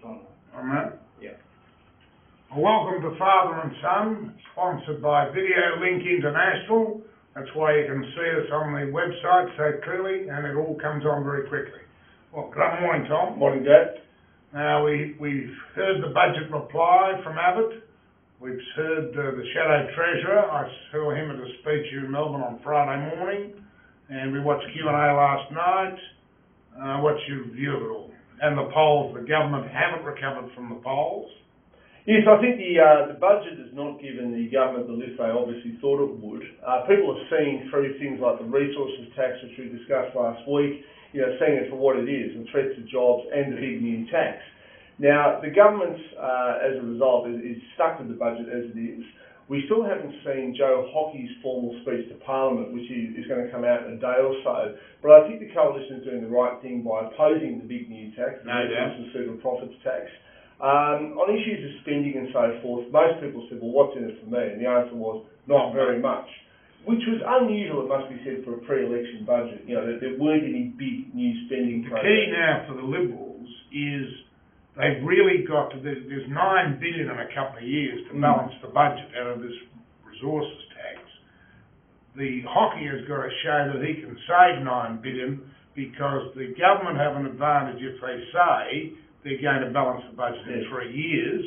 on. Matt? Yeah. Well, welcome to Father and Son, sponsored by Video Link International. That's why you can see us on the website so clearly, and it all comes on very quickly. Well, good morning, Tom. Morning, Dad. Now, we've heard the budget reply from Abbott. We've heard the Shadow Treasurer. I saw him at a speech in Melbourne on Friday morning, and we watched Q&A last night. What's your view of it all? And the polls, the government haven't recovered from the polls. Yes, I think the budget has not given the government the lift they obviously thought it would. People are seeing through things like the resources tax, which we discussed last week, seeing it for what it is, a threat to jobs and the big new tax. Now, the government, as a result, is stuck with the budget as it is. We still haven't seen Joe Hockey's formal speech to Parliament, which is going to come out in a day or so. But I think the coalition is doing the right thing by opposing the big new tax, the resources super profits tax. On issues of spending and so forth, most people said, well, what's in it for me? And the answer was, not very much, which was unusual, it must be said, for a pre-election budget. There weren't any big new spending programs. The key now for the Liberals is they've really got to, there's $9 billion in a couple of years to balance the budget out of this resources tax. The Hockey has got to show that he can save $9 billion because the government have an advantage if they say they're going to balance the budget in 3 years.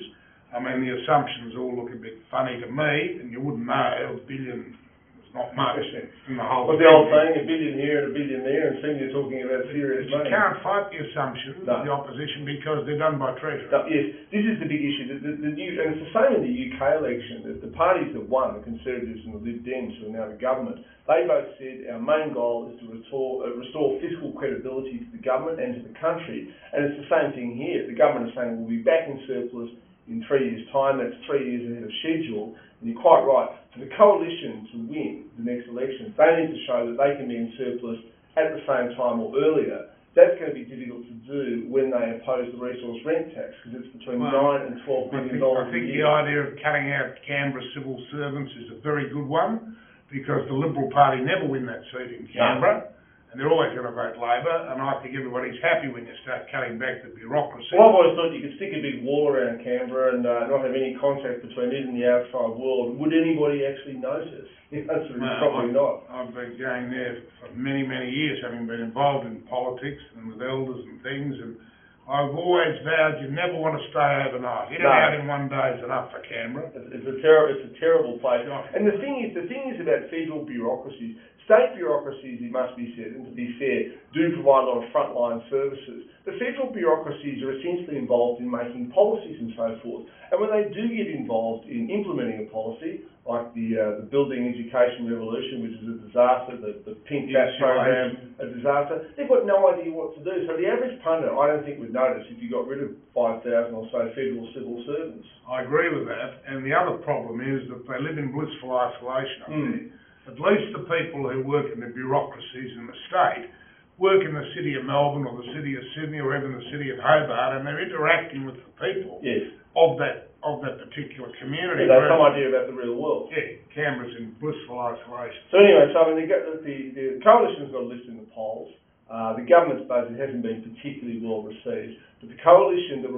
I mean, the assumptions all look a bit funny to me, and you wouldn't know $1 billion is not much in the whole thing. Well, the old saying, $1 billion here and $1 billion there, and soon you're talking about serious money. You can't fight the assumptions of the opposition because they're done by Treasury. No, yes, this is the big issue. And it's the same in the UK election. The parties that won, the Conservatives and the Lib Dems, who are now the government, they both said our main goal is to restore fiscal credibility to the government and to the country. And it's the same thing here. The government is saying we'll be back in surplus in 3 years' time. That's 3 years ahead of schedule. And you're quite right. For the coalition to win the next election, they need to show that they can be in surplus at the same time or earlier. That's going to be difficult to do when they oppose the resource rent tax, because it's between $9 and $12 billion I think the idea of cutting out Canberra civil servants is a very good one, because the Liberal Party never win that seat in Canberra, and they're always going to vote Labor, and I think everybody's happy when you start cutting back the bureaucracy. Well, I've always thought you could stick a big wall around Canberra and not have any contact between it and the outside world. Would anybody actually notice? The answer is probably not. I've been going there for many, many years, having been involved in politics and with elders and things, and I've always vowed you never want to stay overnight. Getting out in 1 day is enough for Canberra. It's a terrible place. And the thing is about federal bureaucracies. State bureaucracies, it must be said, and to be fair, do provide a lot of frontline services. The federal bureaucracies are essentially involved in making policies and so forth. And when they do get involved in implementing a policy, like the Building Education Revolution, which is a disaster, the Pink Gas program, a disaster, they've got no idea what to do. So the average pundit, I don't think, would notice if you got rid of 5,000 or so federal civil servants. I agree with that. And the other problem is that they live in blissful isolation up there. At least the people who work in the bureaucracies in the state work in the city of Melbourne or the city of Sydney or even the city of Hobart, and they're interacting with the people of that particular community. Yeah, they have some idea about the real world. Yeah, Canberra's in blissful isolation. So anyway, the coalition's got a list in the polls. The government's budget hasn't been particularly well received, but the coalition, the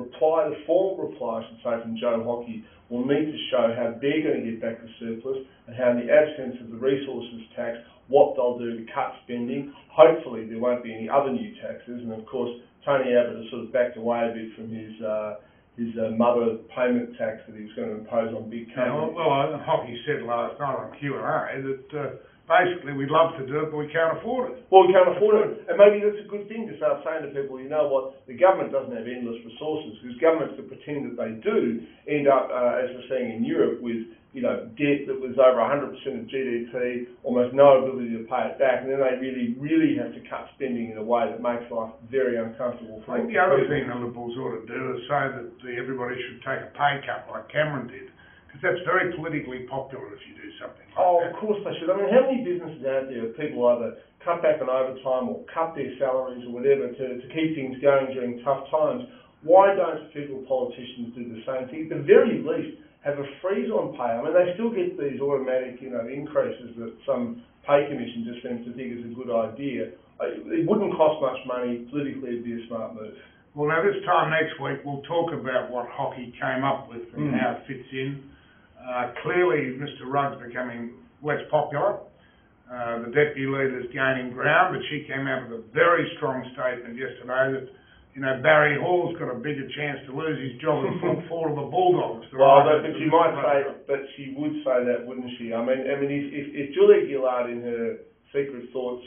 formal reply, I should say, from Joe Hockey, will need to show how they're going to get back to surplus and how, in the absence of the resources tax, what they'll do to cut spending. Hopefully there won't be any other new taxes, and of course Tony Abbott has sort of backed away a bit from his mother payment tax that he was going to impose on big companies. Well, Hockey said last night on Q&A that basically we'd love to do it, but we can't afford it. Well, we can't afford it. And maybe that's a good thing to start saying to people, you know what, the government doesn't have endless resources, because governments that pretend that they do end up, as we're seeing in Europe, with debt that was over 100% of GDP, almost no ability to pay it back, and then they really, really have to cut spending in a way that makes life very uncomfortable for them. I think the other thing the Liberals ought to do is say that everybody should take a pay cut like Cameron did, because that's very politically popular if you do something like that. Of course they should. I mean, how many businesses out there people either cut back on overtime or cut their salaries or whatever to keep things going during tough times? Why don't federal politicians do the same thing? At the very least, have a freeze on pay. I mean, they still get these automatic, increases that some pay commission just seems to think is a good idea. It wouldn't cost much money. Politically, it'd be a smart move. Well, now this time next week, we'll talk about what hockey came up with and how it fits in. Clearly, Mr. Rudd's becoming less popular. The deputy leader's gaining ground, but she came out with a very strong statement yesterday that, you know, Barry Hall's got a bigger chance to lose his job in full forward of the Bulldogs. Well, but she might say, but she would say that, wouldn't she? I mean, if Julia Gillard in her secret thoughts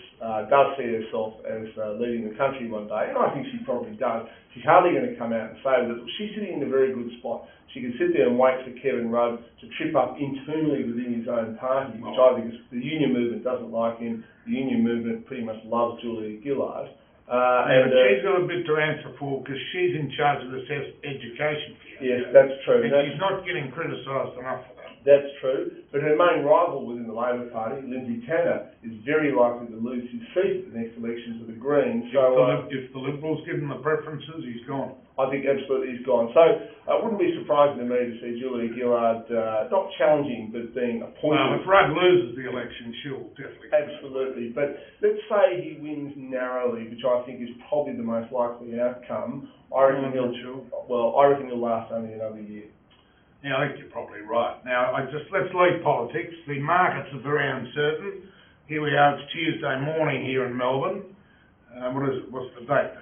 does see herself as leading the country one day, and I think she probably does, she's hardly going to come out and say that. She's sitting in a very good spot. She can sit there and wait for Kevin Rudd to trip up internally within his own party, which I think is, the union movement doesn't like him. The union movement pretty much loves Julia Gillard. She's got a bit to answer for because she's in charge of the education field. Yes, that's true. And she's not getting criticised enough for that. That's true, but her main rival within the Labor Party, Lindsay Tanner, is very likely to lose his seat at the next elections with the Greens. So, if the Liberals give him the preferences, he's gone. I think absolutely he's gone. So it wouldn't be surprising to me to see Julia Gillard not challenging, but being appointed. Well, if Rudd loses the election, she'll definitely. Absolutely, but let's say he wins narrowly, which I think is probably the most likely outcome. I reckon he'll last only another year. Yeah, I think you're probably right. Now, let's leave politics. The markets are very uncertain. Here we are, it's Tuesday morning here in Melbourne. What's the date?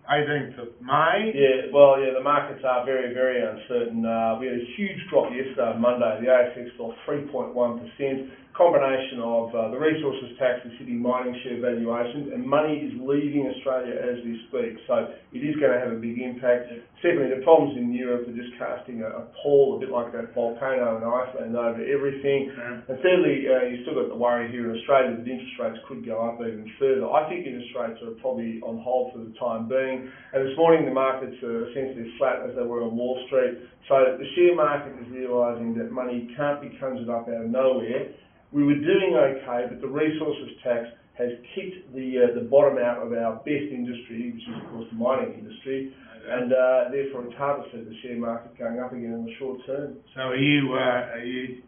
18th of May? Yeah, the markets are very, very uncertain. We had a huge drop yesterday on Monday. The ASX fell 3.1%. Combination of the resources tax is hitting mining share valuations, and money is leaving Australia as we speak. So it is going to have a big impact. Secondly, the problems in Europe are just casting a pall, a bit like that volcano in Iceland, over everything. And thirdly, you've still got the worry here in Australia that interest rates could go up even further. I think interest rates are probably on hold for the time being. And this morning the markets are essentially flat as they were on Wall Street. So the share market is realising that money can't be conjured up out of nowhere. We were doing okay, but the resources tax has kicked the bottom out of our best industry, which is of course the mining industry, and therefore it's hard to see the share market going up again in the short term. So are you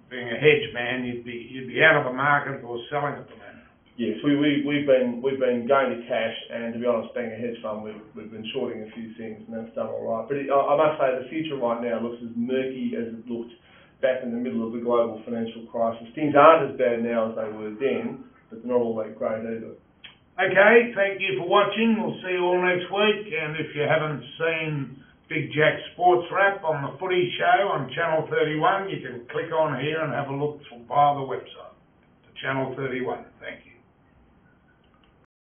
being a hedge man? You'd be out of the market or selling at the moment? Yes, we've been going to cash, and to be honest, being a hedge fund, we've been shorting a few things, and that's done all right. But I must say, the future right now looks as murky as it looked back in the middle of the global financial crisis. Things aren't as bad now as they were then, but they're not all that great either. Okay, thank you for watching. We'll see you all next week. And if you haven't seen Big Jack's Sports Wrap on the Footy Show on Channel 31, you can click on here and have a look via the website to Channel 31. Thank you.